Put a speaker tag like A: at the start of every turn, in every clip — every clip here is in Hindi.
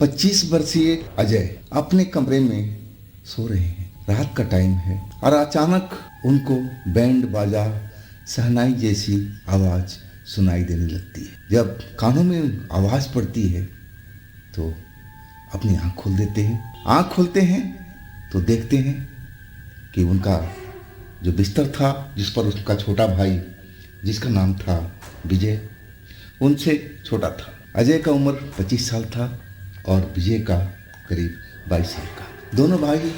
A: 25 वर्षीय अजय अपने कमरे में सो रहे हैं। रात का टाइम है और अचानक उनको बैंड बाजा शहनाई जैसी आवाज सुनाई देने लगती है। जब कानों में आवाज पड़ती है तो अपनी आंख खोल देते हैं। आंख खोलते हैं तो देखते हैं कि उनका जो बिस्तर था, जिस पर उसका छोटा भाई, जिसका नाम था विजय, उनसे छोटा था। अजय का उम्र 25 साल था और विजय का करीब 22 साल का। दोनों भाई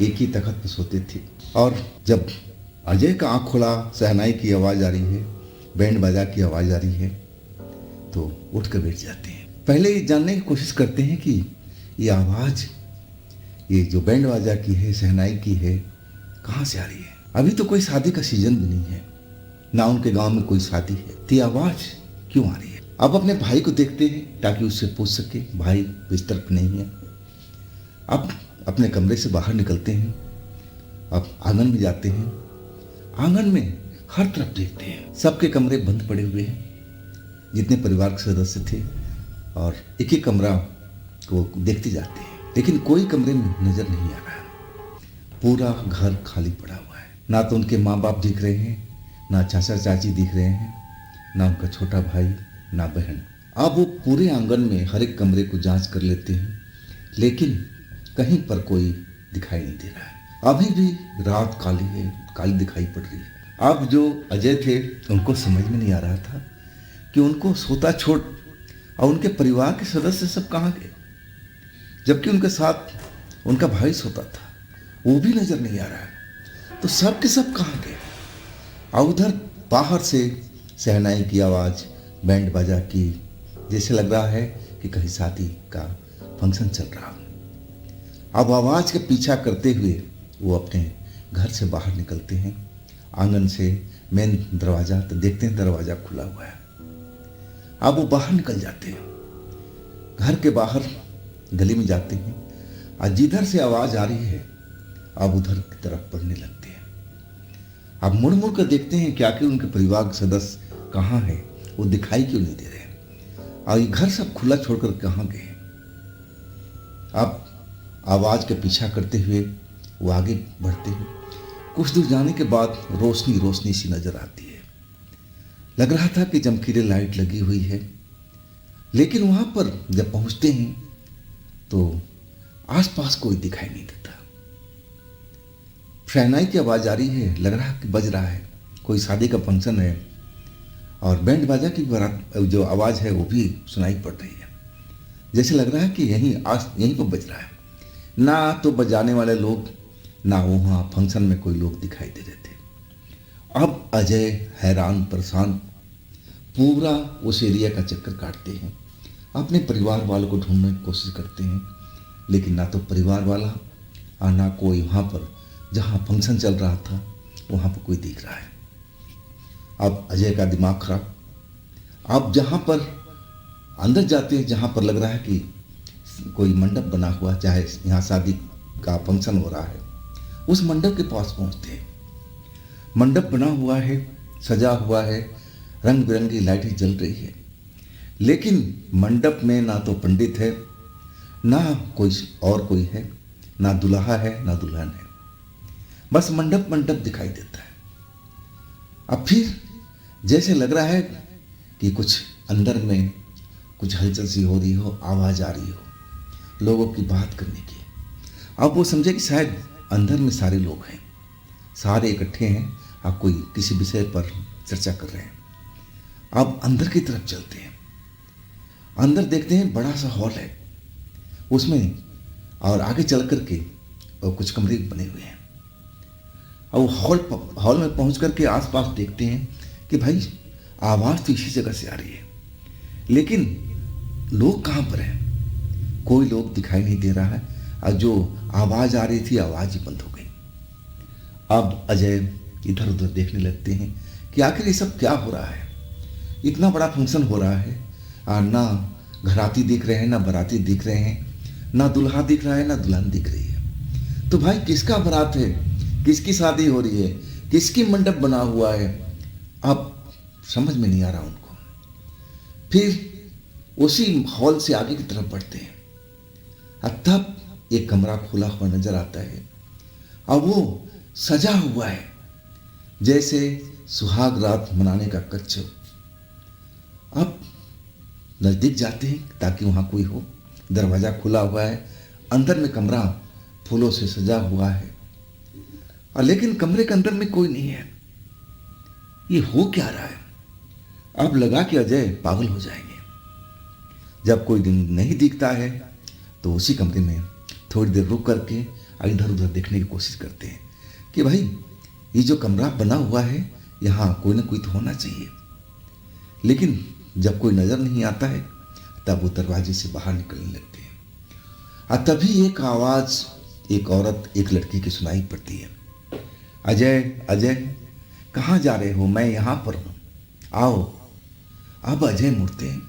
A: एक ही तख्त पर सोते थे और जब अजय का आंख खुला, शहनाई की आवाज़ आ रही है, बैंड बाजा की आवाज़ आ रही है, तो उठ कर बैठ जाते हैं। पहले ये जानने की कोशिश करते हैं कि ये आवाज़, ये जो बैंड बाजा की है, शहनाई की है, कहाँ से आ रही है। अभी तो कोई शादी का सीजन भी नहीं है, ना उनके गांव में कोई शादी है, तो ये आवाज़ क्यों आ रही है। अब अपने भाई को देखते हैं ताकि उससे पूछ सके। भाई बिस्तर पर नहीं है। अब अपने कमरे से बाहर निकलते हैं, अब आंगन में जाते हैं। आंगन में हर तरफ देखते हैं, सबके कमरे बंद पड़े हुए हैं, जितने परिवार के सदस्य थे, और एक एक कमरा को देखते जाते हैं, लेकिन कोई कमरे में नजर नहीं आ रहा है। पूरा घर खाली पड़ा हुआ है। ना तो उनके माँ बाप दिख रहे हैं, ना चाचा चाची दिख रहे हैं, ना उनका छोटा भाई, ना बहन। अब वो पूरे आंगन में हर एक कमरे को जांच कर लेते हैं, लेकिन कहीं पर कोई दिखाई नहीं दे रहा है। अभी भी रात काली है, काली दिखाई पड़ रही है। अब जो अजय थे उनको समझ में नहीं आ रहा था कि उनको सोता छोड़ और उनके परिवार के सदस्य सब कहाँ गए, जबकि उनके साथ उनका भाई सोता था, वो भी नजर नहीं आ रहा है। तो सब के सब कहाँ गए। और उधर बाहर से शहनाई की आवाज़, बैंड बाजा की, जैसे लग रहा है कि कहीं शादी का फंक्शन चल रहा हो। अब आवाज़ के पीछा करते हुए वो अपने घर से बाहर निकलते हैं। आंगन से मेन दरवाज़ा, तो देखते हैं दरवाज़ा खुला हुआ है। अब वो बाहर निकल जाते हैं, घर के बाहर गली में जाते हैं, और जिधर से आवाज़ आ रही है अब उधर की तरफ बढ़ने लगते हैं। अब मुड़ मुड़ कर देखते हैं कि आखिर उनके परिवार के सदस्य कहाँ हैं, वो दिखाई क्यों नहीं दे रहे, और ये घर सब खुला छोड़कर कहाँ गए। अब आवाज़ के पीछा करते हुए वो आगे बढ़ते हैं। कुछ दूर जाने के बाद रोशनी रोशनी सी नजर आती है। लग रहा था कि चमकीले लाइट लगी हुई है, लेकिन वहाँ पर जब पहुँचते हैं तो आसपास कोई दिखाई नहीं देता। शहनाई की आवाज़ आ रही है, लग रहा है कि बज रहा है, कोई शादी का फंक्शन है, और बैंड बाजा की जो आवाज़ है वो भी सुनाई पड़ रही है। जैसे लग रहा है कि यहीं पर बज रहा है। ना तो बजाने वाले लोग, ना वहाँ फंक्शन में कोई लोग दिखाई दे रहे थे। अब अजय हैरान परेशान पूरा उस एरिया का चक्कर काटते हैं, अपने परिवार वालों को ढूंढने की कोशिश करते हैं, लेकिन ना तो परिवार वाला और ना कोई वहाँ पर जहाँ फंक्शन चल रहा था वहाँ पर कोई दिख रहा है। अब अजय का दिमाग खराब। अब जहाँ पर अंदर जाते हैं, जहाँ पर लग रहा है कि कोई मंडप बना हुआ, चाहे यहाँ शादी का फंक्शन हो रहा है, उस मंडप के पास पहुँचते हैं। मंडप बना हुआ है, सजा हुआ है, रंग बिरंगी लाइटें जल रही है, लेकिन मंडप में ना तो पंडित है, ना कोई है, ना दुल्हा है, ना दुल्हन है, बस मंडप दिखाई देता है। अब फिर जैसे लग रहा है कि कुछ अंदर में कुछ हलचल सी हो रही हो, आवाज़ आ रही हो लोगों की बात करने की। अब वो समझे कि शायद अंदर में सारे लोग हैं, सारे इकट्ठे हैं और कोई किसी विषय पर चर्चा कर रहे हैं। अब अंदर की तरफ चलते हैं। अंदर देखते हैं बड़ा सा हॉल है, उसमें और आगे चल कर के कुछ कमरे बने हुए हैं। और हॉल में पहुंच करके आसपास देखते हैं कि भाई आवाज़ तो इसी जगह से आ रही है, लेकिन लोग कहाँ पर हैं, कोई लोग दिखाई नहीं दे रहा है, और जो आवाज़ आ रही थी आवाज़ ही बंद हो गई। अब अजय इधर उधर देखने लगते हैं कि आखिर ये सब क्या हो रहा है। इतना बड़ा फंक्शन हो रहा है और ना घराती दिख रहे हैं, ना बाराती दिख रहे हैं, ना दुल्हा दिख रहा है, ना दुल्हन दिख रही है। तो भाई किसका बारात है, किसकी शादी हो रही है, किसकी मंडप बना हुआ है, अब समझ में नहीं आ रहा उनको। फिर उसी हॉल से आगे की तरफ बढ़ते हैं। और तब एक कमरा खुला हुआ नजर आता है और वो सजा हुआ है जैसे सुहाग रात मनाने का कच्छ। अब नजदीक जाते हैं ताकि वहां कोई हो। दरवाजा खुला हुआ है, अंदर में कमरा फूलों से सजा हुआ है और लेकिन कमरे के अंदर में कोई नहीं है। ये हो क्या रहा है? अब लगा कि अजय पागल हो जाएंगे। जब कोई दिन नहीं दिखता है तो उसी कमरे में थोड़ी देर रुक करके इधर उधर देखने की कोशिश करते हैं कि भाई ये जो कमरा बना हुआ है यहाँ कोई ना कोई तो होना चाहिए। लेकिन जब कोई नजर नहीं आता है तब वो दरवाजे से बाहर निकलने लगते हैं और तभी एक आवाज एक औरत एक लड़की की सुनाई पड़ती है, अजय अजय कहाँ जा रहे हो? मैं यहाँ पर हूँ, आओ। अब अजय मुड़ते हैं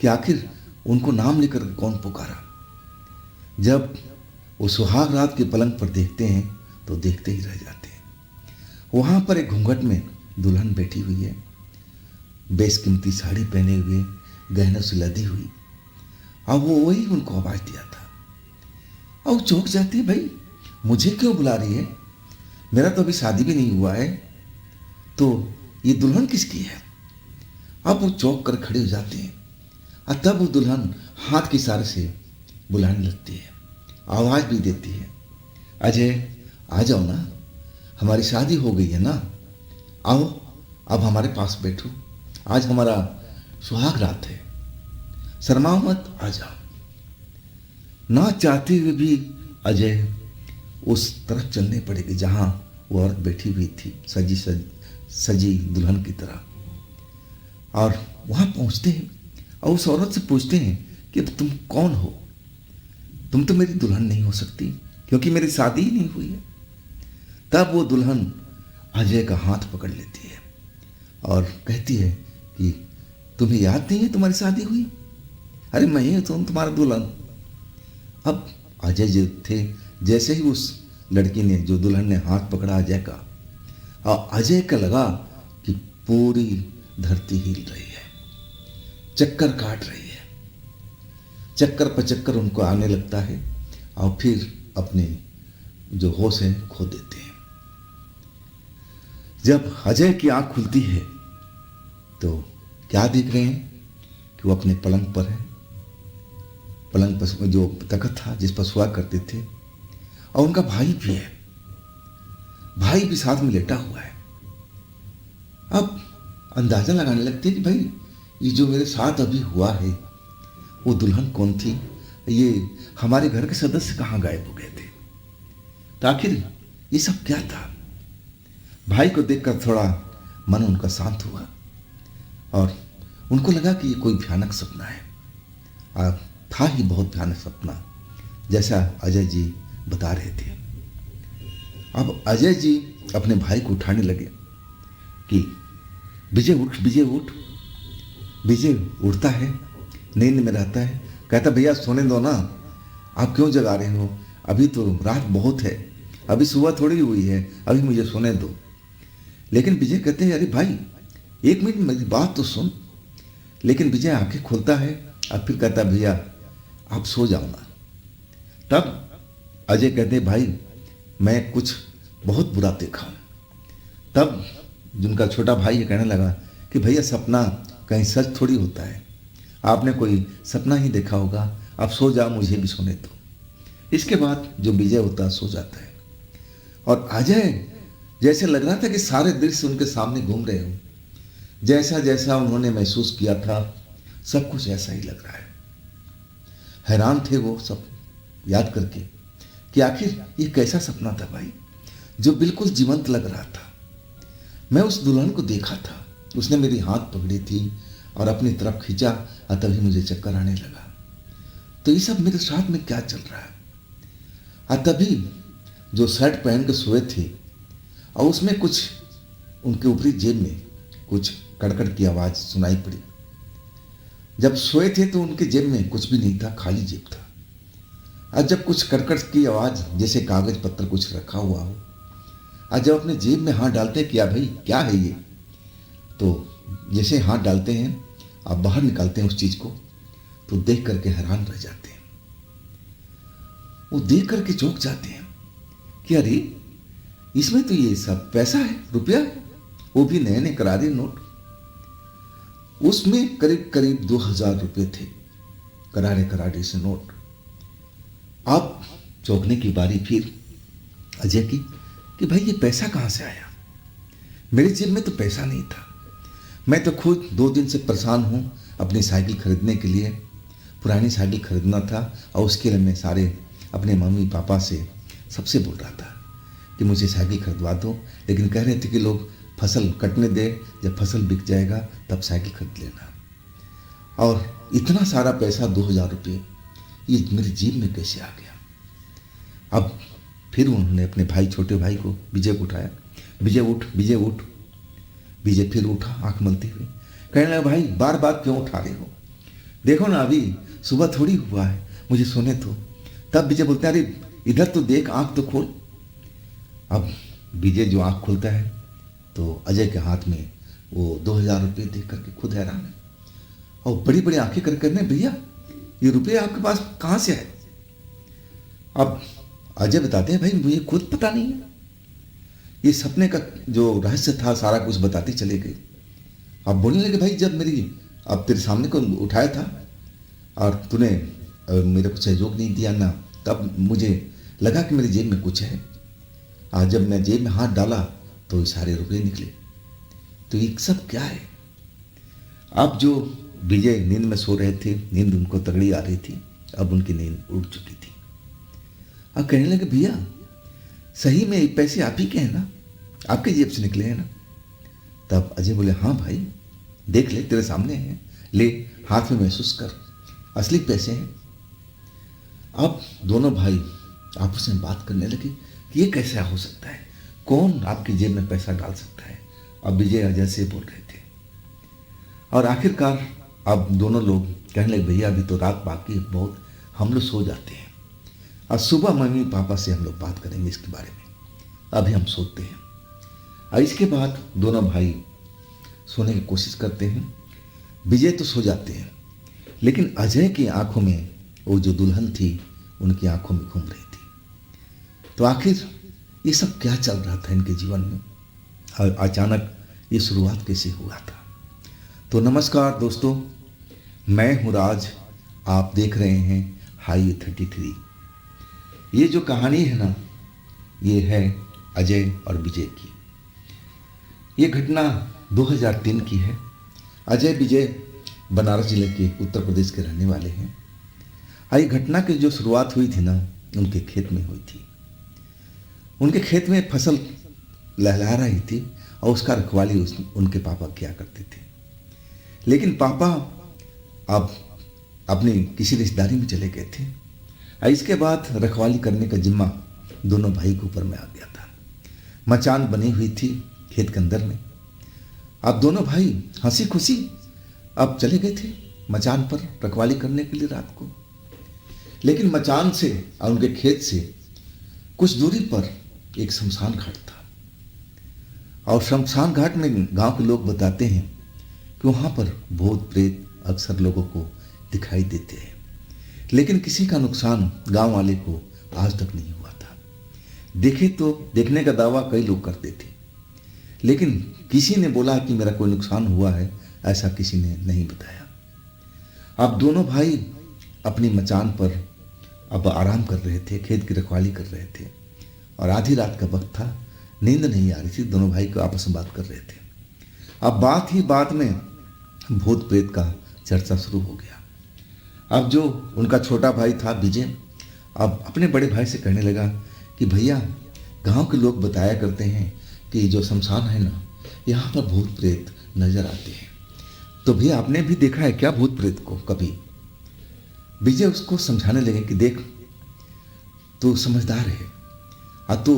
A: कि आखिर उनको नाम लेकर कौन पुकारा। जब वो सुहाग रात के पलंग पर देखते हैं तो देखते ही रह जाते हैं। वहां पर एक घूंघट में दुल्हन बैठी हुई है, बेशकीमती साड़ी पहने हुए, गहनों से लदी हुई। अब वो वही उनको आवाज दिया था और चौंक जाती है, भाई मुझे क्यों बुला रही है? मेरा तो अभी शादी भी नहीं हुआ है, तो ये दुल्हन किसकी है? अब वो चौंक कर खड़े हो जाते हैं और तब वो दुल्हन हाथ के इशारे से बुलाने लगती है, आवाज भी देती है, अजय आ जाओ ना, हमारी शादी हो गई है ना, आओ अब हमारे पास बैठो, आज हमारा सुहाग रात है, शर्माओ मत, आ जाओ। ना चाहते हुए भी अजय उस तरफ चलने पड़ेगी जहां वो औरत बैठी हुई थी सजी दुल्हन की तरह। और वहां पहुंचते हैं और उस औरत से पूछते हैं कि तुम कौन हो? तुम तो मेरी दुल्हन नहीं हो सकती क्योंकि मेरी शादी ही नहीं हुई है। तब वो दुल्हन अजय का हाथ पकड़ लेती है और कहती है कि तुम्हें याद नहीं है तुम्हारी शादी हुई? अरे मैं ही तो तुम्हारा दुल्हन। अब अजय जो थे, जैसे ही उस लड़की ने जो दुल्हन ने हाथ पकड़ा अजय का, और अजय का लगा कि पूरी धरती हिल रही है, चक्कर काट रही है, चक्कर पर चक्कर उनको आने लगता है और फिर अपने जो होश है खो देते हैं। जब अजय की आंख खुलती है तो क्या देख रहे हैं कि वो अपने पलंग पर है, पलंग पर जो तखत था जिस पर सोया करते थे, और उनका भाई भी है, भाई भी साथ में लेटा हुआ है। अब अंदाजा लगाने लगते हैं कि भाई ये जो मेरे साथ अभी हुआ है वो दुल्हन कौन थी, ये हमारे घर के सदस्य कहाँ गायब हो गए थे, तो आखिर ये सब क्या था। भाई को देखकर थोड़ा मन उनका शांत हुआ और उनको लगा कि ये कोई भयानक सपना है, और था ही बहुत भयानक सपना जैसा अजय जी बता रहे थे। अब अजय जी अपने भाई को उठाने लगे कि विजय उठ, विजय उठ। विजय उठता है, नींद में रहता है, कहता भैया सोने दो ना, आप क्यों जगा रहे हो, अभी तो रात बहुत है, अभी सुबह थोड़ी हुई है, अभी मुझे सोने दो। लेकिन विजय कहते हैं अरे भाई एक मिनट मेरी बात तो सुन। लेकिन विजय आंखें खोलता है और फिर कहता भैया आप सो जाओ ना। तब अजय कहते भाई मैं कुछ बहुत बुरा देखा हूँ। तब जिनका छोटा भाई है कहने लगा कि भैया सपना कहीं सच थोड़ी होता है, आपने कोई सपना ही देखा होगा, आप सो जाओ, मुझे भी सोने दो। इसके बाद जो विजय होता है सो जाता है और अजय जैसे लग रहा था कि सारे दृश्य उनके सामने घूम रहे हो, जैसा जैसा उन्होंने महसूस किया था सब कुछ ऐसा ही लग रहा है। हैरान थे वो सब याद करके कि आखिर ये कैसा सपना था भाई जो बिल्कुल जीवंत लग रहा था। मैं उस दुल्हन को देखा था, उसने मेरी हाथ पकड़ी थी और अपनी तरफ खींचा और तभी मुझे चक्कर आने लगा। तो ये सब मेरे साथ में क्या चल रहा है। और तभी जो शर्ट पहन के सोए थे और उसमें कुछ उनके ऊपरी जेब में कुछ कड़कड़ की आवाज़ सुनाई पड़ी। जब सोए थे तो उनके जेब में कुछ भी नहीं था, खाली जेब था। और जब कुछ कड़कड़ की आवाज़ जैसे कागज पत्तर कुछ रखा हुआ हो, और जब अपने जेब में हाथ डालते हैं क्या भाई क्या है ये, तो जैसे हाथ डालते हैं आप बाहर निकालते हैं उस चीज़ को तो देख करके हैरान रह जाते हैं। वो देख करके चौंक जाते हैं कि अरे इसमें तो ये सब पैसा है, रुपया है, वो भी नए नए करारे नोट। उसमें करीब करीब 2000 रुपये थे, करारे करारे से नोट। अब चौंकने की बारी फिर अजय की कि भाई ये पैसा कहाँ से आया, मेरी जेब में तो पैसा नहीं था। मैं तो खुद 2 दिन से परेशान हूँ अपनी साइकिल खरीदने के लिए, पुरानी साइकिल खरीदना था और उसके लिए मैं सारे अपने मम्मी पापा से सबसे बोल रहा था कि मुझे साइकिल खरीदवा दो, लेकिन कह रहे थे कि लोग फसल कटने दे, जब फसल बिक जाएगा तब साइकिल खरीद लेना। और इतना सारा पैसा 2000 रुपये ये मेरी जेब में कैसे आ गया। अब फिर उन्होंने अपने भाई, छोटे भाई को, विजय को उठाया। विजय उठ, विजय उठ। विजय फिर उठा आंख मलते हुए, कहने लगा भाई बार बार क्यों उठा रहे हो, देखो ना अभी सुबह थोड़ी हुआ है, मुझे सोने दो। तब विजय बोलते हैं अरे इधर तो देख, आंख तो खोल। अब विजय जो आंख खोलता है तो अजय के हाथ में वो 2000 रुपये देख करके खुद हैरान है और बड़ी बड़ी आंखें कर करने, भैया ये रुपये आपके पास कहाँ से आए। अब अजय बताते हैं भाई मुझे खुद पता नहीं है, ये सपने का जो रहस्य था सारा कुछ बताते चले गए। अब बोलने लगे भाई जब अब तेरे सामने को उठाया था और तूने मेरे को सहयोग नहीं दिया ना, तब मुझे लगा कि मेरी जेब में कुछ है। आज जब मैं जेब में हाथ डाला तो ये सारे रुपये निकले। तो ये सब क्या है। अब जो विजय नींद में सो रहे थे, नींद उनको तगड़ी आ रही थी, अब उनकी नींद उड़ चुकी थी। अब कहने लगे भैया सही में ये पैसे आप ही के हैं ना, आपके जेब से निकले हैं ना। तब अजय बोले हाँ भाई देख ले, तेरे सामने हैं, ले हाथ में महसूस कर, असली पैसे हैं। अब दोनों भाई आपस में बात करने लगे कि ये कैसे हो सकता है, कौन आपकी जेब में पैसा डाल सकता है। अब विजय अजय से बोल रहे थे और आखिरकार अब दोनों लोग कहने लगे भैया अभी तो रात बाकी है बहुत, हम लोग सो जाते हैं और सुबह मम्मी पापा से हम लोग बात करेंगे इसके बारे में, अभी हम सोते हैं। और इसके बाद दोनों भाई सोने की कोशिश करते हैं। विजय तो सो जाते हैं लेकिन अजय की आंखों में वो जो दुल्हन थी उनकी आंखों में घूम रही थी। तो आखिर ये सब क्या चल रहा था इनके जीवन में और अचानक ये शुरुआत कैसे हुआ था। तो नमस्कार दोस्तों, मैं हूँ राज, आप देख रहे हैं हाईवे 33। ये जो कहानी है ना, ये है अजय और विजय की। ये घटना 2003 की है। अजय विजय बनारस जिले के उत्तर प्रदेश के रहने वाले हैं। ये घटना की जो शुरुआत हुई थी ना, उनके खेत में हुई थी। उनके खेत में फसल लहलहा रही थी और उसका रखवाली उनके पापा किया करते थे। लेकिन पापा अब अपनी किसी रिश्तेदारी में चले गए थे। इसके बाद रखवाली करने का जिम्मा दोनों भाई के ऊपर में आ गया था। मचान बनी हुई थी खेत के अंदर में। अब दोनों भाई हंसी खुशी अब चले गए थे मचान पर रखवाली करने के लिए रात को। लेकिन मचान से और उनके खेत से कुछ दूरी पर एक शमशान घाट था और शमशान घाट में गांव के लोग बताते हैं कि वहाँ पर भूत प्रेत अक्सर लोगों को दिखाई देते हैं, लेकिन किसी का नुकसान गांव वाले को आज तक नहीं हुआ था। देखे तो देखने का दावा कई लोग करते थे, लेकिन किसी ने बोला कि मेरा कोई नुकसान हुआ है, ऐसा किसी ने नहीं बताया। अब दोनों भाई अपनी मचान पर अब आराम कर रहे थे, खेत की रखवाली कर रहे थे और आधी रात का वक्त था, नींद नहीं आ रही थी। दोनों भाई को आपस में बात कर रहे थे। अब बात ही बात में भूत प्रेत का चर्चा शुरू हो गया। अब जो उनका छोटा भाई था विजय, अब अपने बड़े भाई से कहने लगा कि भैया गांव के लोग बताया करते हैं कि जो शमशान है ना, यहाँ पर भूत प्रेत नजर आते हैं। तो भैया आपने भी देखा है क्या भूत प्रेत को कभी। विजय उसको समझाने लगे कि देख तू समझदार है और तू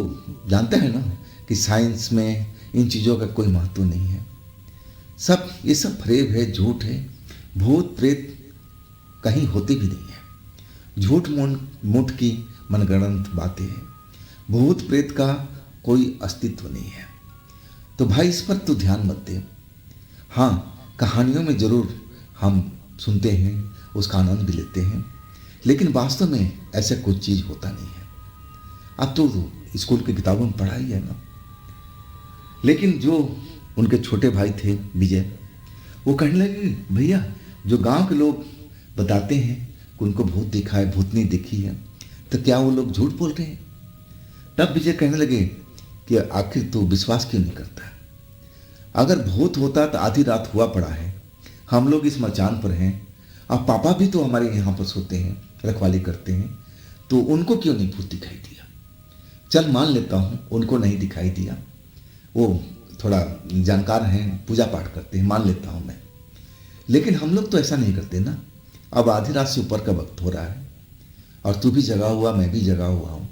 A: जानता है ना कि साइंस में इन चीज़ों का कोई महत्व नहीं है, ये सब फरेब है, झूठ है। भूत प्रेत कहीं होते भी नहीं है, झूठ मूठ की मनगढ़ंत बातें हैं। भूत प्रेत का कोई अस्तित्व नहीं है। तो भाई इस पर तो ध्यान मत दे। हाँ, कहानियों में ज़रूर हम सुनते हैं, उसका आनंद भी लेते हैं, लेकिन वास्तव में ऐसा कुछ चीज़ होता नहीं है। अब तो स्कूल की किताबों में पढ़ा ही है ना। लेकिन जो उनके छोटे भाई थे विजय, वो कहने लगे भैया जो गांव के लोग बताते हैं कि उनको भूत दिखा है, भूतनी दिखी है, तो क्या वो लोग झूठ बोल रहे हैं? तब विजय कहने लगे कि आखिर तू विश्वास क्यों नहीं करता? अगर भूत होता तो आधी रात हुआ पड़ा है, हम लोग इस मचान पर हैं, अब पापा भी तो हमारे यहाँ पर सोते हैं, रखवाली करते हैं, तो उनको क्यों नहीं भूत दिखाई दिया? चल मान लेता हूँ उनको नहीं दिखाई दिया, वो थोड़ा जानकार हैं, पूजा पाठ करते हैं, मान लेता हूँ मैं। लेकिन हम लोग तो ऐसा नहीं करते ना। अब आधी रात से ऊपर का वक्त हो रहा है और तू भी जगा हुआ, मैं भी जगा हुआ हूँ।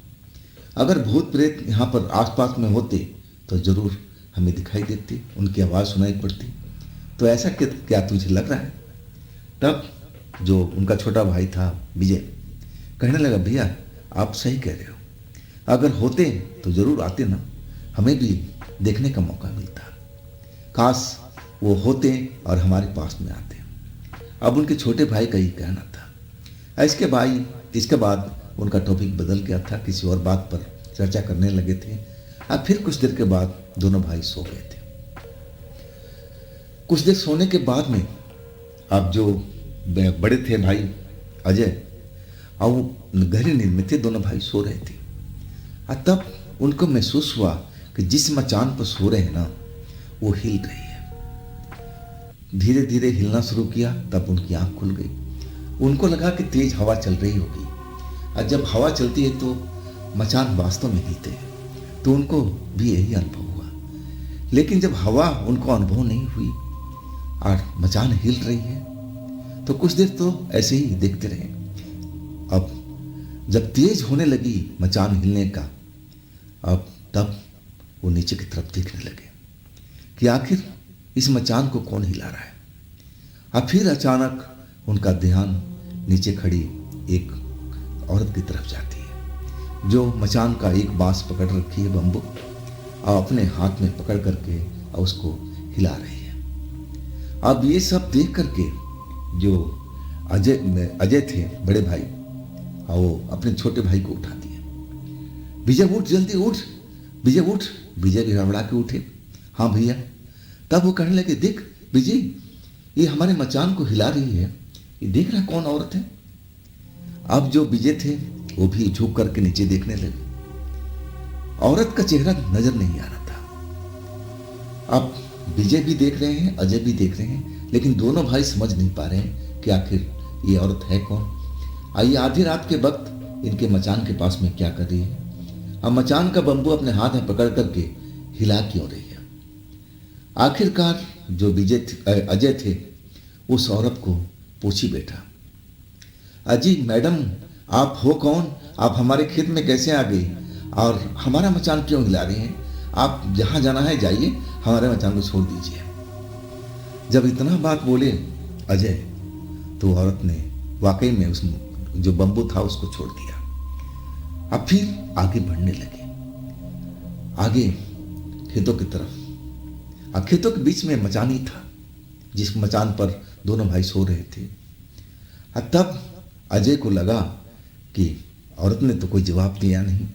A: अगर भूत प्रेत यहाँ पर आसपास में होते तो ज़रूर हमें दिखाई देती, उनकी आवाज़ सुनाई पड़ती। तो ऐसा क्या तुझे लग रहा है? तब जो उनका छोटा भाई था विजय कहने लगा भैया आप सही कह रहे हो, अगर होते तो ज़रूर आते ना, हमें भी देखने का मौका मिलता। काश वो होते और हमारे पास में आते। अब उनके छोटे भाई का ही कहना था। इसके बाद उनका टॉपिक बदल गया था, किसी और बात पर चर्चा करने लगे थे। अब फिर कुछ देर के बाद दोनों भाई सो गए थे। कुछ देर सोने के बाद में अब जो बड़े थे भाई अजय, और वो गहरी नींद में थे, दोनों भाई सो रहे थे। और तब उनको महसूस हुआ कि जिस मचान पर सो रहे हैं ना, वो हिल रही है। धीरे धीरे हिलना शुरू किया, तब उनकी आंख खुल गई। उनको लगा कि तेज हवा चल रही होगी, और जब हवा चलती है तो मचान वास्तव में हिलते हैं। तो उनको भी यही अनुभव हुआ। लेकिन जब हवा उनको अनुभव नहीं हुई और मचान हिल रही है, तो कुछ देर तो ऐसे ही देखते रहे। अब जब तेज होने लगी मचान हिलने का, अब तब वो नीचे की तरफ देखने लगे कि आखिर इस मचान को कौन हिला रहा है। अब फिर अचानक उनका ध्यान नीचे खड़ी एक औरत की तरफ जाती है, जो मचान का एक बांस पकड़ रखी है, बम्बू, और अपने हाथ में पकड़ करके उसको हिला रही है। अब ये सब देख करके जो अजय थे बड़े भाई, और वो अपने छोटे भाई को उठा दिया। विजय उठ, जल्दी उठ, विजय उठ। विजय भी हड़बड़ा के उठे। हाँ भैया। तब वो कहने लगे देख विजय, ये हमारे मचान को हिला रही है, ये देख रहा कौन औरत है? अब जो विजय थे वो भी झुक करके नीचे देखने लगे। औरत का चेहरा नजर नहीं आ रहा था। अब विजय भी देख रहे हैं, अजय भी देख रहे हैं, लेकिन दोनों भाई समझ नहीं पा रहे हैं कि आखिर ये औरत है कौन। आइए आधी रात के वक्त इनके मचान के पास में क्या कर रही है? अब मचान का बंबू अपने हाथ में पकड़ करके हिला क्यों रही है? आखिरकार जो अजय थे उस औरत को पूछी बैठा, अजी मैडम आप हो कौन? आप हमारे खेत में कैसे आ गई और हमारा मचान क्यों हिला रही हैं? आप जहाँ जाना है जाइए, हमारे मचान को छोड़ दीजिए। जब इतना बात बोले अजय, तो औरत ने वाकई में उस जो बंबू था उसको छोड़ दिया। अब फिर आगे बढ़ने लगे, आगे खेतों की तरफ। अब खेतों के बीच में मचान ही था, जिस मचान पर दोनों भाई सो रहे थे। तब अजय को लगा कि औरत ने तो कोई जवाब दिया नहीं।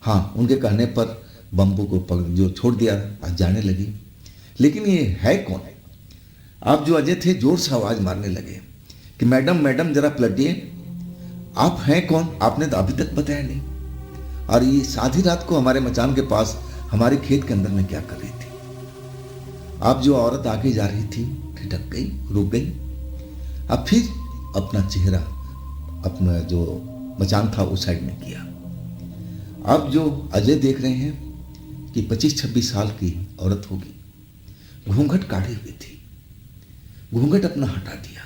A: हाँ, उनके कहने पर बम्बू को जो छोड़ दिया, आज जाने लगी। लेकिन ये है कौन? आप जो अजय थे जोर से आवाज मारने लगे कि मैडम मैडम जरा पलटिए, आप हैं कौन? आपने तो अभी तक बताया नहीं। और ये आधी रात को हमारे मचान के पास हमारे खेत के अंदर में क्या कर रही थी? अब जो औरत आगे जा रही थी ठिठक गई, रुक गई। अब फिर अपना चेहरा अपना जो मचान था उस साइड में किया। अब जो अजय देख रहे हैं कि 25-26 साल की औरत होगी, घूंघट काढ़ी हुई थी, घूंघट अपना हटा दिया।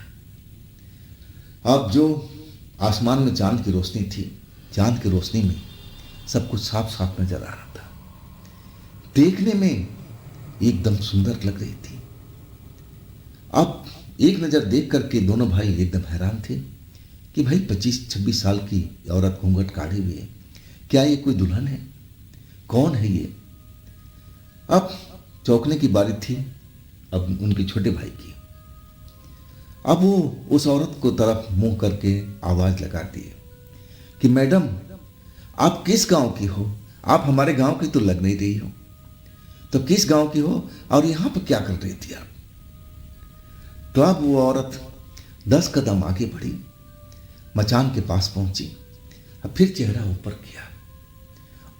A: अब जो आसमान में चांद की रोशनी थी, चांद की रोशनी में सब कुछ साफ साफ नजर आ रहा था, देखने में एकदम सुंदर लग रही थी। अब एक नज़र देख करके दोनों भाई एकदम हैरान थे कि भाई 25-26 साल की औरत घूंघट काढ़ी हुई है, क्या ये कोई दुल्हन है? कौन है ये? अब चौंकने की बारी थी अब उनके छोटे भाई की। अब वो उस औरत को तरफ मुंह करके आवाज लगा दिए, कि मैडम, आप किस गांव की हो? आप हमारे गांव की तो लग नहीं रही हो। तो किस गांव की हो और यहां पर क्या कर रही थी आप? तो अब वो औरत 10 कदम आगे बढ़ी, मचान के पास पहुंची, अब फिर चेहरा ऊपर किया।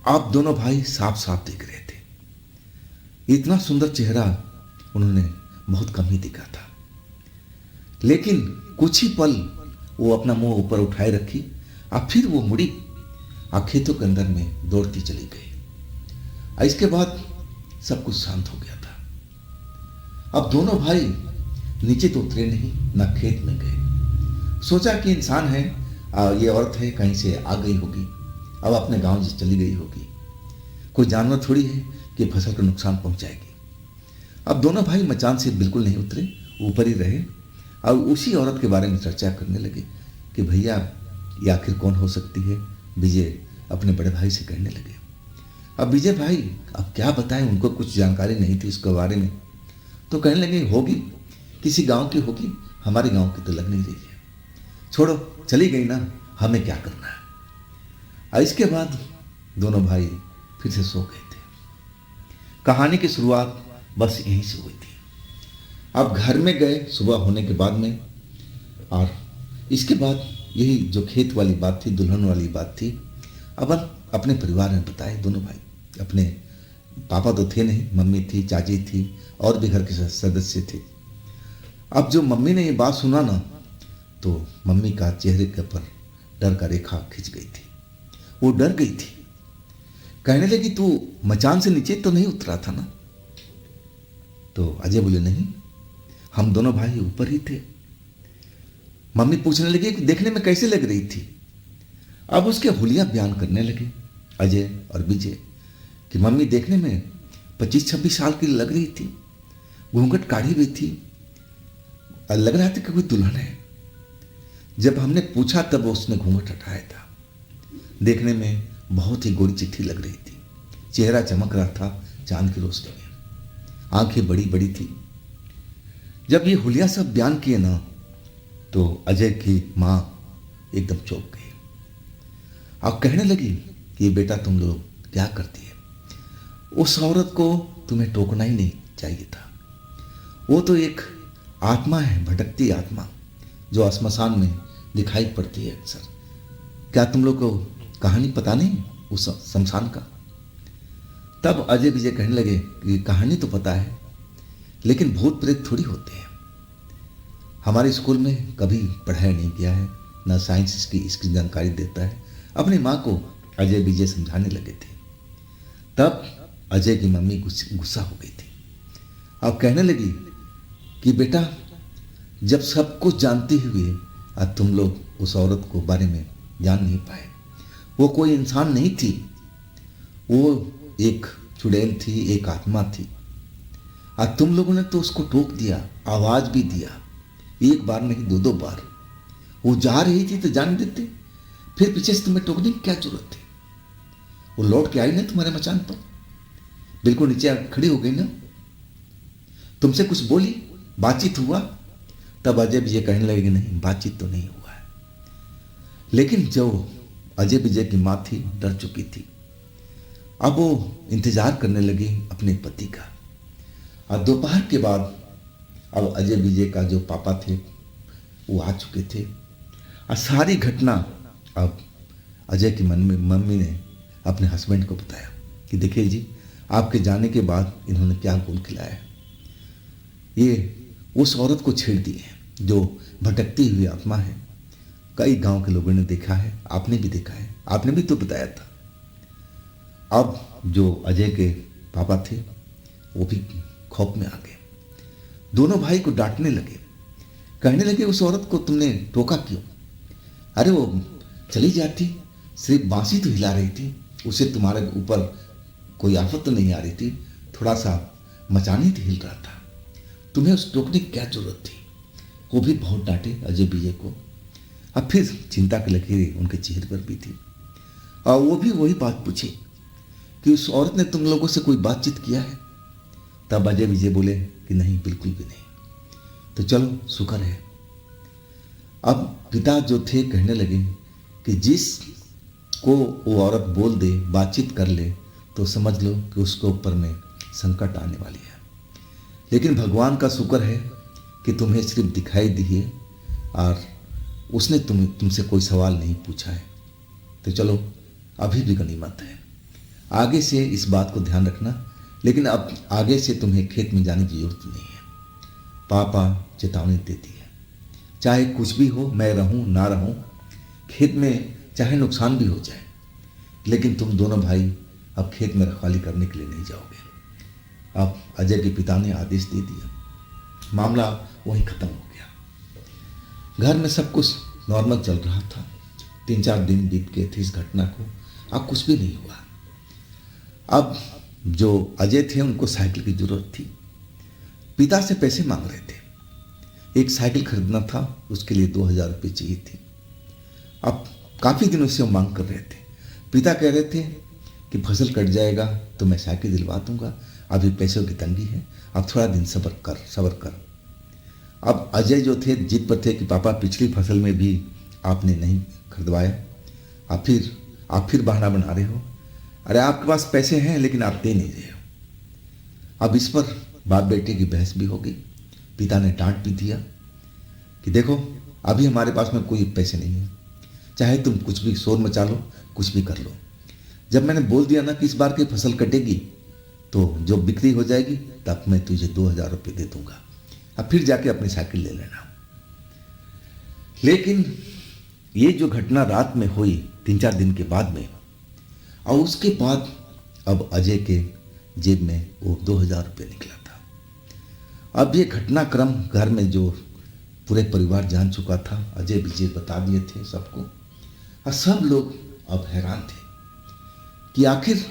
A: आप दोनों भाई साफ साफ दिख रहे थे। इतना सुंदर चेहरा उन्होंने बहुत कम ही दिखा था। लेकिन कुछ ही पल वो अपना मुंह ऊपर उठाए रखी, और फिर वो मुड़ी और खेतों के अंदर में दौड़ती चली गई। और इसके बाद सब कुछ शांत हो गया था। अब दोनों भाई नीचे तो उतरे नहीं, ना खेत में गए। सोचा कि इंसान है, ये औरत है, कहीं से आ गई होगी, अब अपने गांव चली गई होगी, कोई जानवर थोड़ी है कि फसल को नुकसान पहुंचाएगी। अब दोनों भाई मचान से बिल्कुल नहीं उतरे, ऊपर ही रहे और उसी औरत के बारे में चर्चा करने लगे कि भैया ये आखिर कौन हो सकती है। विजय अपने बड़े भाई से कहने लगे। अब विजय भाई अब क्या बताएं, उनको कुछ जानकारी नहीं थी उसके बारे में। तो कहने लगे होगी, किसी गांव की होगी, हमारे गांव की तो लग नहीं रही है, छोड़ो, चली गई ना, हमें क्या करना है। और इसके बाद दोनों भाई फिर से सो गए थे। कहानी की शुरुआत बस यहीं से हुई थी। अब घर में गए सुबह होने के बाद में, और इसके बाद यही जो खेत वाली बात थी, दुल्हन वाली बात थी, अब अपने परिवार में बताए दोनों भाई। अपने पापा तो थे नहीं, मम्मी थी, चाची थी और भी घर के सदस्य थे। अब जो मम्मी ने ये बात सुना ना, तो मम्मी का चेहरे के ऊपर डर का रेखा खिंच गई थी। वो डर गई थी, कहने लगी तू मचान से नीचे तो नहीं उतरा था ना? तो अजय बोले नहीं, हम दोनों भाई ऊपर ही थे। मम्मी पूछने लगी कि देखने में कैसे लग रही थी? अब उसके हुलिया बयान करने लगे अजय और विजय कि मम्मी देखने में 25-26 साल की लग रही थी, घूंघट काढ़ी हुई थी, लग रहा था कि कोई दुल्हन है। जब हमने पूछा तब उसने घूंघट हटाया था। देखने में बहुत ही गोरी चिट्ठी लग रही थी, चेहरा चमक रहा था चांद की रोशनी में, आंखें बड़ी बड़ी थी। जब ये हुलिया सब बयान किए ना, तो अजय की माँ एकदम चौंक गई। अब कहने लगी कि बेटा तुम लोग क्या करती है? उस औरत को तुम्हें टोकना ही नहीं चाहिए था। वो तो एक आत्मा है, भटकती आत्मा, जो श्मशान में दिखाई पड़ती है अक्सर। क्या तुम लोग को कहानी पता नहीं उस शमशान का? तब अजय विजय कहने लगे कि कहानी तो पता है, लेकिन भूत प्रेत थोड़ी होते हैं। हमारे स्कूल में कभी पढ़ाया नहीं गया है, ना साइंस इसकी जानकारी देता है। अपनी माँ को अजय विजय समझाने लगे थे। तब अजय की मम्मी गुस्सा हो गई थी। अब कहने लगी कि बेटा जब सब कुछ जानते हुए अब तुम लोग उस औरत को बारे में जान नहीं पाए, वो कोई इंसान नहीं थी, वो एक चुड़ैल थी, एक आत्मा थी। और तुम लोगों ने तो उसको टोक दिया, आवाज भी दिया, एक बार नहीं 2-2 बार। वो जा रही थी तो जाने देते, फिर पीछे से तुम्हें टोकने की क्या जरूरत थी? वो लौट के आई ना तुम्हारे मचान पर, बिल्कुल नीचे खड़ी हो गई ना, तुमसे कुछ बोली, बातचीत हुआ? तब अजय विजय कहने लगे नहीं, बातचीत तो नहीं हुआ है। लेकिन जो अजय विजय की माँ थी डर चुकी थी। अब वो इंतजार करने लगी अपने पति का। और दोपहर के बाद अब अजय विजय का जो पापा थे वो आ चुके थे। और सारी घटना अब अजय की मम्मी ने अपने हस्बैंड को बताया कि देखिए जी, आपके जाने के बाद इन्होंने क्या गुल खिलाया है। ये उस औरत को छेड़ दी है जो भटकती हुई आत्मा है। कई गांव के लोगों ने देखा है, आपने भी देखा है, आपने भी तो बताया था। अब जो अजय के पापा थे वो भी खौफ में आ गए, दोनों भाई को डांटने लगे, कहने लगे उस औरत को तुमने टोका क्यों? अरे वो चली जाती, सिर्फ बांसी तो हिला रही थी, उसे तुम्हारे ऊपर कोई आफत तो नहीं आ रही थी, थोड़ा सा मचानी तो हिल रहा था, तुम्हें उस टोकने की क्या जरूरत थी? वो भी बहुत डांटे अजय विजय को। अब फिर चिंता की लकीरें उनके चेहरे पर भी थी। और वो भी वही बात पूछी कि उस औरत ने तुम लोगों से कोई बातचीत किया है? तब अजय विजय बोले कि नहीं, बिल्कुल भी नहीं। तो चलो शुक्र है। अब पिता जो थे कहने लगे कि जिस को वो औरत बोल दे, बातचीत कर ले, तो समझ लो कि उसके ऊपर में संकट आने वाली है। लेकिन भगवान का शुक्र है कि तुम्हें सिर्फ दिखाई दी है और उसने तुमसे कोई सवाल नहीं पूछा है। तो चलो, अभी भी गनीमत है। आगे से इस बात को ध्यान रखना, लेकिन अब आगे से तुम्हें खेत में जाने की जरूरत नहीं है। पापा चेतावनी देती है, चाहे कुछ भी हो, मैं रहूं ना रहूं, खेत में चाहे नुकसान भी हो जाए, लेकिन तुम दोनों भाई अब खेत में रखवाली करने के लिए नहीं जाओगे। अब अजय के पिता ने आदेश दे दिया, मामला वहीं खत्म हो गया। घर में सब कुछ नॉर्मल चल रहा था। 3-4 दिन बीत गए थे इस घटना को, अब कुछ भी नहीं हुआ। अब जो अजय थे उनको साइकिल की जरूरत थी। पिता से पैसे मांग रहे थे, एक साइकिल खरीदना था, उसके लिए 2000 रुपये चाहिए थे। अब काफ़ी दिनों से वो मांग कर रहे थे। पिता कह रहे थे कि फसल कट जाएगा तो मैं साइकिल दिलवा दूंगा, अभी पैसों की तंगी है, अब थोड़ा दिन सब्र कर। अब अजय जो थे जिद पर थे कि पापा पिछली फसल में भी आपने नहीं खरीदवाया, आप फिर बहाना बना रहे हो। अरे आपके पास पैसे हैं लेकिन आप दे नहीं रहे हो। अब इस पर बाप बेटे की बहस भी हो गई। पिता ने डांट भी दिया कि देखो, अभी हमारे पास में कोई पैसे नहीं है, चाहे तुम कुछ भी शोर मचा लो, कुछ भी कर लो। जब मैंने बोल दिया ना कि इस बार की फसल कटेगी तो जो बिक्री हो जाएगी तब मैं तुझे 2000 रुपये दे दूंगा, अब फिर जाके अपनी साइकिल ले लेना। लेकिन ये जो घटना रात में हुई 3-4 दिन के बाद में, और उसके बाद अब अजय के जेब में वो 2000 रुपये निकला था। अब ये घटनाक्रम घर में जो पूरे परिवार जान चुका था, अजय विजय बता दिए थे सबको, और सब लोग अब हैरान थे कि आखिर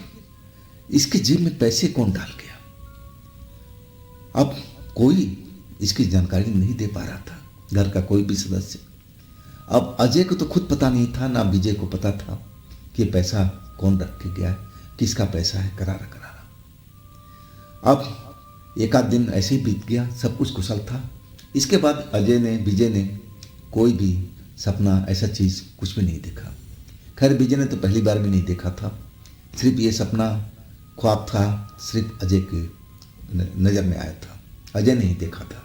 A: इसके जेब में पैसे कौन डाल गया। अब कोई इसकी जानकारी नहीं दे पा रहा था, घर का कोई भी सदस्य। अब अजय को तो खुद पता नहीं था, ना विजय को पता था कि पैसा कौन रख के गया है, किसका पैसा है, करारा करारा। अब 1 आध दिन ऐसे ही बीत गया, सब कुछ कुशल था। इसके बाद अजय ने, विजय ने कोई भी सपना ऐसा चीज़ कुछ भी नहीं देखा। खैर विजय ने तो पहली बार भी नहीं देखा था, सिर्फ ये सपना ख्वाब था, सिर्फ अजय के नज़र में आया था, अजय नहीं देखा था।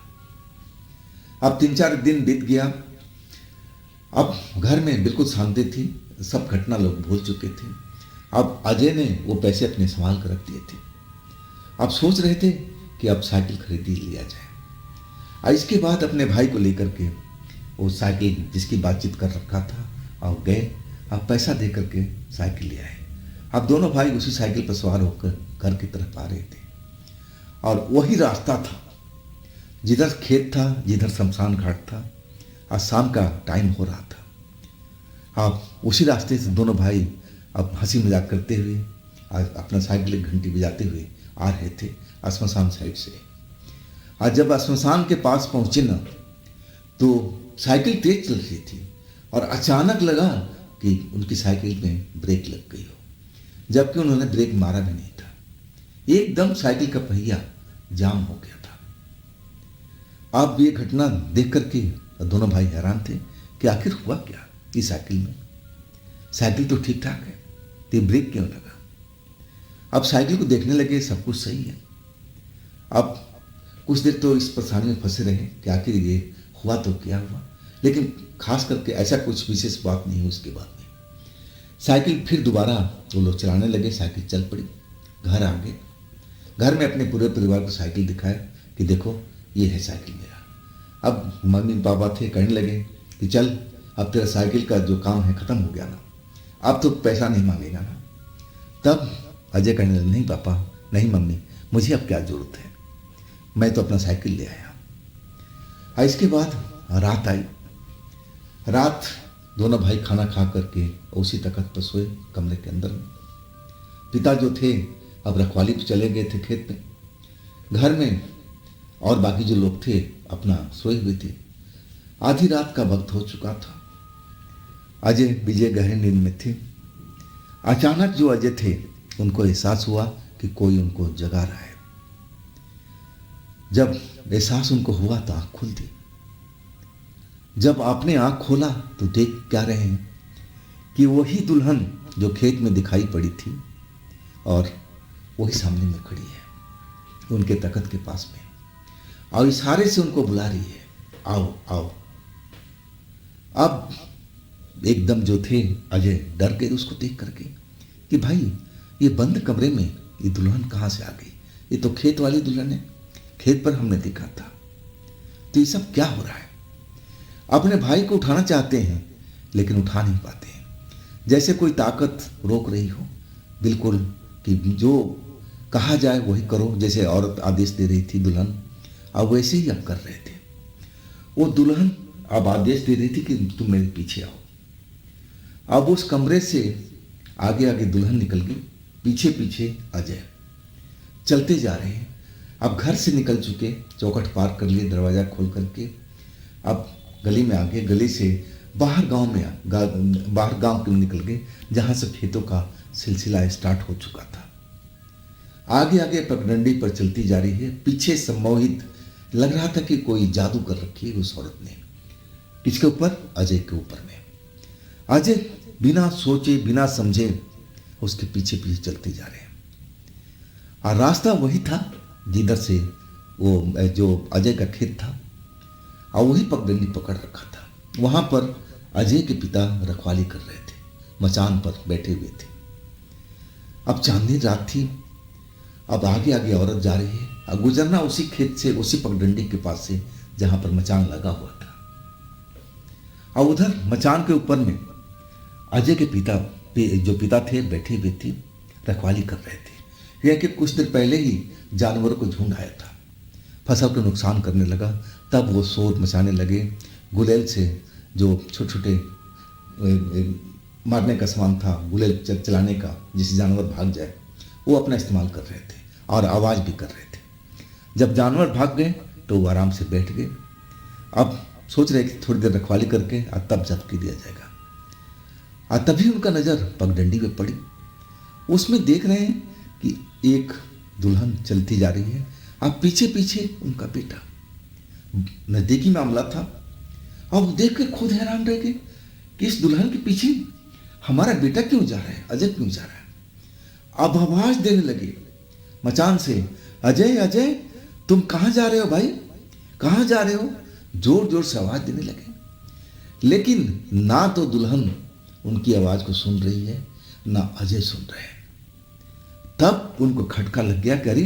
A: अब 3-4 दिन बीत गया। अब घर में बिल्कुल शांति थी, सब घटना लोग भूल चुके थे। अब अजय ने वो पैसे अपने संभाल कर रख दिए थे। अब सोच रहे थे कि अब साइकिल खरीद ही लिया जाए। और इसके बाद अपने भाई को लेकर के वो साइकिल जिसकी बातचीत कर रखा था और गए, अब पैसा दे करके साइकिल ले आए। अब दोनों भाई उसी साइकिल पर सवार होकर घर की तरफ आ रहे थे, और वही रास्ता था जिधर खेत था, जिधर शमशान घाट था, आज शाम का टाइम हो रहा था। अब उसी रास्ते से दोनों भाई अब हंसी मजाक करते हुए आज अपना साइकिल एक घंटी बजाते हुए आ रहे थे श्मशान साइड से। आज जब श्मशान के पास पहुंचे ना, तो साइकिल तेज चल रही थी और अचानक लगा कि उनकी साइकिल में ब्रेक लग गई हो, जबकि उन्होंने ब्रेक मारा भी नहीं था। एकदम साइकिल का पहिया जाम हो गया था। अब ये घटना देख करके दोनों भाई हैरान थे कि आखिर हुआ क्या इस साइकिल में। साइकिल तो ठीक ठाक है, तो ब्रेक क्यों लगा। अब साइकिल को देखने लगे, सब कुछ सही है। अब कुछ देर तो इस परेशानी में फंसे रहे कि आखिर ये हुआ तो क्या हुआ, लेकिन खास करके ऐसा कुछ विशेष बात नहीं हुई। उसके बाद में साइकिल फिर दोबारा वो लोग चलाने लगे, साइकिल चल पड़ी। घर आ गए, घर में अपने पूरे परिवार को साइकिल दिखाया कि देखो ये है साइकिल मेरा। अब मम्मी पापा थे, कहने लगे कि चल अब तेरा साइकिल का जो काम है ख़त्म हो गया ना, अब तो पैसा नहीं मांगेगा ना। तब अजय कहने लगे, नहीं पापा, नहीं मम्मी, मुझे अब क्या ज़रूरत है, मैं तो अपना साइकिल ले आया। इसके बाद रात आई। रात दोनों भाई खाना खा करके उसी तख्त पर सोए कमरे के अंदर में। पिता जो थे अब रखवाली पे चले गए थे खेत में। घर में और बाकी जो लोग थे अपना सोए हुए थे। आधी रात का वक्त हो चुका था। अजय विजय गहरे नींद में थे। अचानक जो अजय थे उनको एहसास हुआ कि कोई उनको जगा रहा है। जब एहसास उनको हुआ तो आँख खुल दी। जब आपने आँख खोला तो देख क्या रहे हैं कि वही दुल्हन जो खेत में दिखाई पड़ी थी और वही सामने में खड़ी है उनके तख्त के पास में, और इशारे से उनको बुला रही है, आओ आओ। अब एकदम जो थे अजय डर गए उसको देख करके कि भाई ये बंद कमरे में ये दुल्हन कहाँ से आ गई, ये तो खेत वाली दुल्हन है, खेत पर हमने देखा था, तो ये सब क्या हो रहा है। अपने भाई को उठाना चाहते हैं लेकिन उठा नहीं पाते हैं, जैसे कोई ताकत रोक रही हो, बिल्कुल कि जो कहा जाए वही करो, जैसे औरत आदेश दे रही थी दुल्हन, अब वैसे ही अब कर रहे थे। वो दुल्हन अब आदेश दे रही थी कि तुम मेरे पीछे आओ। अब उस कमरे से आगे आगे दुल्हन निकल गई, पीछे पीछे अजय चलते जा रहे हैं। अब घर से निकल चुके, चौखट पार कर लिए दरवाज़ा खोल करके, अब गली में आ गए, गली से बाहर गांव के निकल गए, जहाँ से खेतों का सिलसिला स्टार्ट हो चुका था। आगे आगे पगडंडी पर चलती जा रही है, पीछे सम्मोहित लग रहा था कि कोई जादू कर रखी है उस औरत ने। किसके ऊपर? अजय के ऊपर में। अजय बिना सोचे बिना समझे उसके पीछे पीछे चलते जा रहे हैं, और रास्ता वही था जिधर से वो जो अजय का खेत था, और वही पगडंडी पकड़ रखा था। वहां पर अजय के पिता रखवाली कर रहे थे, मचान पर बैठे हुए थे। अब चांदनी रात थी, अब आगे आगे औरत जा रही है, और गुजरना उसी खेत से, उसी पगडंडी के पास से जहां पर मचान लगा हुआ था। और उधर मचान के ऊपर में अजय के जो पिता थे बैठे हुए थे, रखवाली कर रहे थे। यह कि कुछ देर पहले ही जानवरों को झुंड आया था, फसल को नुकसान करने लगा, तब वो शोर मचाने लगे। गुलेल से जो छोटे छोटे मारने का सामान था, गुलेल चलाने का, जिससे जानवर भाग जाए, वो अपना इस्तेमाल कर रहे थे और आवाज़ भी कर रहे थे। जब जानवर भाग गए तो वो आराम से बैठ गए। अब सोच रहे कि थोड़ी देर रखवाली करके और तब जब्त दिया जाएगा। और तभी उनका नज़र पगडंडी पे पड़ी। उसमें देख रहे हैं कि एक दुल्हन चलती जा रही है, अब पीछे पीछे उनका बेटा। नज़दीकी मामला था, अब देख के खुद हैरान रह गए कि इस दुल्हन के पीछे हमारा बेटा क्यों जा रहा है, अजय क्यों जा रहा है। अब आवाज़ देने लगे मचान से, अजय अजय तुम कहाँ जा रहे हो भाई, कहाँ जा रहे हो, जोर जोर से आवाज़ देने लगे। लेकिन ना तो दुल्हन उनकी आवाज़ को सुन रही है, ना अजय सुन रहे हैं। तब उनको खटका लग गया कि अरे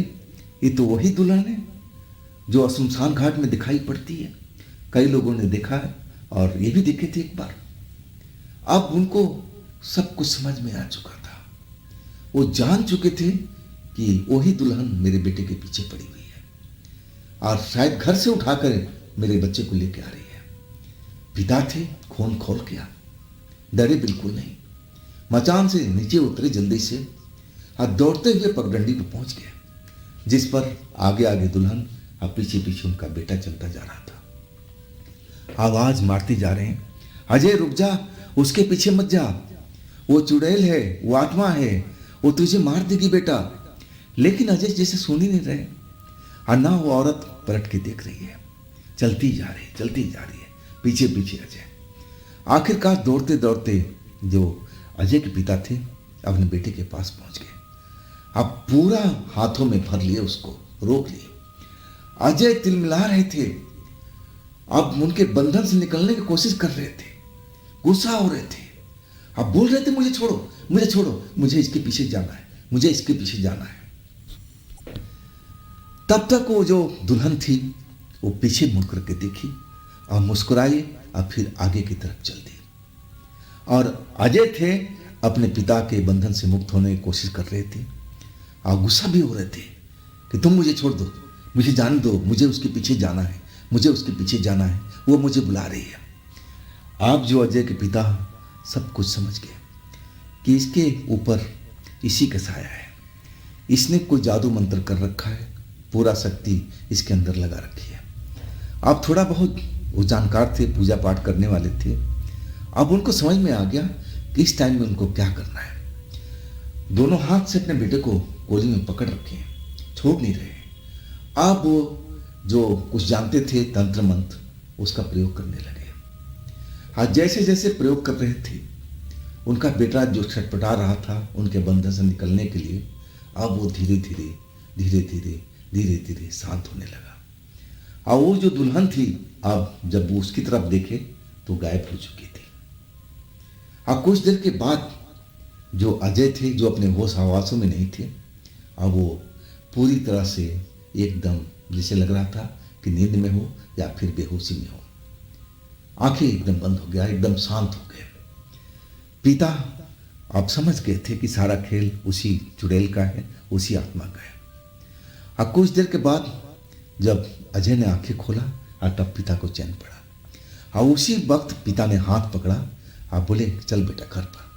A: ये तो वही दुल्हन है जो शमशान घाट में दिखाई पड़ती है, कई लोगों ने देखा है और ये भी देखे थे एक बार। अब उनको सब कुछ समझ में आ चुका था, वो जान चुके थे कि वही दुल्हन मेरे बेटे के पीछे पड़ी हुई है और शायद घर से उठाकर मेरे बच्चे को लेके आ रही है। पिता थे, खून खोल किया, डरे बिल्कुल नहीं, मचान से नीचे उतरे जल्दी से और दौड़ते हुए पगडंडी पर पहुंच गए, जिस पर आगे आगे दुल्हन और पीछे पीछे उनका बेटा चलता जा रहा था। आवाज मारते जा रहे हैं, अजय रुक जा, उसके पीछे मत जा, वो चुड़ैल है, वो आत्मा है, वो तुझे मार देगी बेटा। लेकिन अजय जैसे सुन ही नहीं रहे, और ना वो औरत पलट के देख रही है, चलती जा रही है पीछे पीछे अजय। आखिरकार दौड़ते दौड़ते जो अजय के पिता थे अपने बेटे के पास पहुंच गए। अब पूरा हाथों में भर लिए, उसको रोक लिए। अजय तिलमिला रहे थे, अब उनके बंधन से निकलने की कोशिश कर रहे थे, गुस्सा हो रहे थे, अब बोल रहे थे मुझे छोड़ो, मुझे छोड़ो, मुझे इसके पीछे जाना है, मुझे इसके पीछे जाना है। तब तक वो जो दुल्हन थी वो पीछे मुड़ करके देखी और मुस्कुराई और फिर आगे की तरफ चल दी। और अजय थे अपने पिता के बंधन से मुक्त होने की कोशिश कर रहे थे और गुस्सा भी हो रहे थे कि तुम मुझे छोड़ दो, मुझे जाने दो, मुझे उसके पीछे जाना है, मुझे उसके पीछे जाना है, वो मुझे बुला रही है। आप जो अजय के पिता सब कुछ समझ गए कि इसके ऊपर इसी का साया है, इसने कोई जादू मंत्र कर रखा है, पूरा शक्ति इसके अंदर लगा रखी है। आप थोड़ा बहुत वो जानकार थे, पूजा पाठ करने वाले थे, अब उनको समझ में आ गया कि इस टाइम में उनको क्या करना है। दोनों हाथ से अपने बेटे को गोली में पकड़ रखे हैं, छोड़ नहीं रहे। अब वो जो कुछ जानते थे तंत्र मंत्र, उसका प्रयोग करने लगे। हाँ, जैसे जैसे प्रयोग कर रहे थे उनका बेटा जो छटपटा रहा था उनके बंधन से निकलने के लिए, अब वो धीरे धीरे धीरे धीरे धीरे धीरे शांत होने लगा। और वो जो दुल्हन थी, अब जब वो उसकी तरफ देखे तो गायब हो चुकी थी। अब कुछ देर के बाद जो अजय थे, जो अपने होश हवासों में नहीं थे, अब वो पूरी तरह से एकदम जैसे लग रहा था कि नींद में हो या फिर बेहोशी में हो। आंखें एकदम बंद हो गया, एकदम शांत हो गए। पिता अब समझ गए थे कि सारा खेल उसी चुड़ैल का है, उसी आत्मा का है। अब कुछ देर के बाद जब अजय ने आंखें खोला और तब पिता को चैन पड़ा। और उसी वक्त पिता ने हाथ पकड़ा और बोले, चल बेटा घर पर।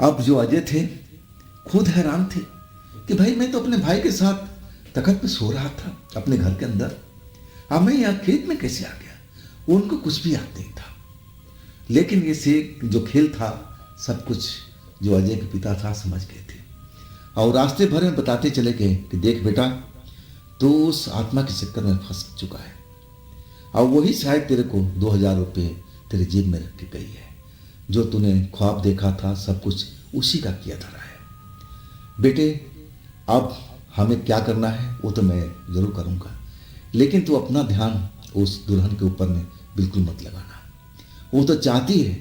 A: अब जो अजय थे खुद हैरान थे कि भाई मैं तो अपने भाई के साथ तखत पे सो रहा था अपने घर के अंदर, अब मैं यहाँ खेत में कैसे आ गया। उनको कुछ भी याद नहीं था, लेकिन ये से जो खेल था सब कुछ जो अजय के पिता था समझ गए थे। और रास्ते भर में बताते चले गए कि देख बेटा, तो उस आत्मा के चक्कर में फंस चुका है और वही शायद तेरे को 2000 रुपये तेरे जेब में रख के गई है। जो तूने ख्वाब देखा था सब कुछ उसी का किया धरा है। बेटे अब हमें क्या करना है वो तो मैं ज़रूर करूँगा, लेकिन तू अपना ध्यान उस दुल्हन के ऊपर में बिल्कुल मत लगाना। वो तो चाहती है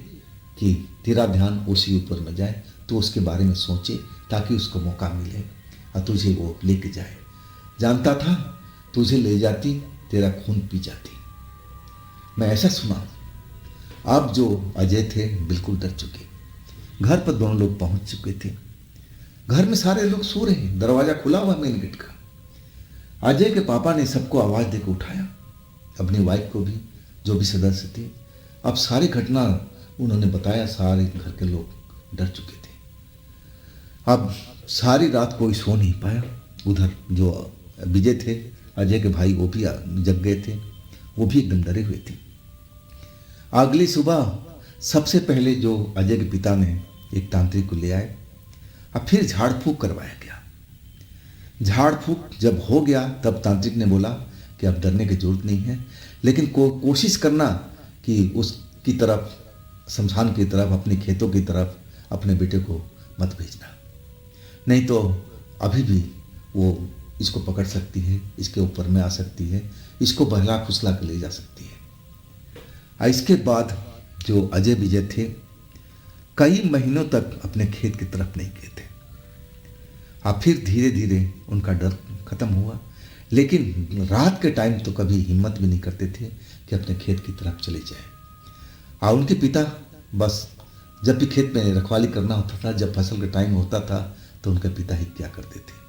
A: कि तेरा ध्यान उसी ऊपर में जाए, तो उसके बारे में सोचे ताकि उसको मौका मिले और तुझे वो लेके जाए। जानता था तुझे ले जाती तेरा खून पी जाती। मैं ऐसा सुना। अब जो अजय थे बिल्कुल डर चुके। घर पर दोनों लोग पहुंच चुके थे। घर में सारे लोग सो रहे हैं, दरवाजा खुला हुआ मेन गेट का। अजय के पापा ने सबको आवाज़ देकर उठाया, अपनी वाइफ को भी, जो भी सदस्य थे। अब सारी घटना उन्होंने बताया, सारे घर के लोग डर चुके थे। अब सारी रात कोई सो नहीं पाया। उधर जो विजय थे, अजय के भाई, वो भी जग गए थे, वो भी एकदम डरे हुए थे। अगली सुबह सबसे पहले जो अजय के पिता ने एक तांत्रिक को ले आए और फिर झाड़ फूक करवाया गया। झाड़ फूक जब हो गया तब तांत्रिक ने बोला कि अब डरने की जरूरत नहीं है, लेकिन कोशिश करना कि उसकी तरफ, शमशान की तरफ, अपने खेतों की तरफ अपने बेटे को मत भेजना, नहीं तो अभी भी वो इसको पकड़ सकती है, इसके ऊपर में आ सकती है, इसको बहला फुसला कर ले जा सकती है। और इसके बाद जो अजय विजय थे कई महीनों तक अपने खेत की तरफ नहीं गए थे। और फिर धीरे धीरे उनका डर खत्म हुआ, लेकिन रात के टाइम तो कभी हिम्मत भी नहीं करते थे कि अपने खेत की तरफ चले जाए। और उनके पिता बस जब भी खेत में रखवाली करना होता था, जब फसल का टाइम होता था, तो उनके पिता ही क्या करते थे।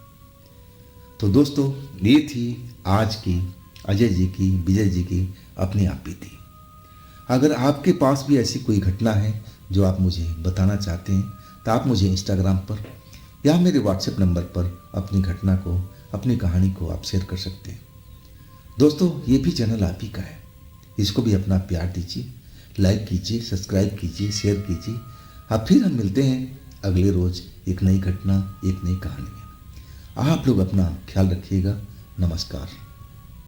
A: तो दोस्तों, ये थी आज की अजय जी की, विजय जी की अपनी आप बीती। अगर आपके पास भी ऐसी कोई घटना है जो आप मुझे बताना चाहते हैं, तो आप मुझे इंस्टाग्राम पर या मेरे व्हाट्सएप नंबर पर अपनी घटना को, अपनी कहानी को आप शेयर कर सकते हैं। दोस्तों, ये भी चैनल आप ही का है, इसको भी अपना प्यार दीजिए, लाइक कीजिए, सब्सक्राइब कीजिए, शेयर कीजिए। अब फिर हम मिलते हैं अगले रोज़ एक नई घटना, एक नई कहानी में। आप लोग अपना ख्याल रखिएगा। नमस्कार।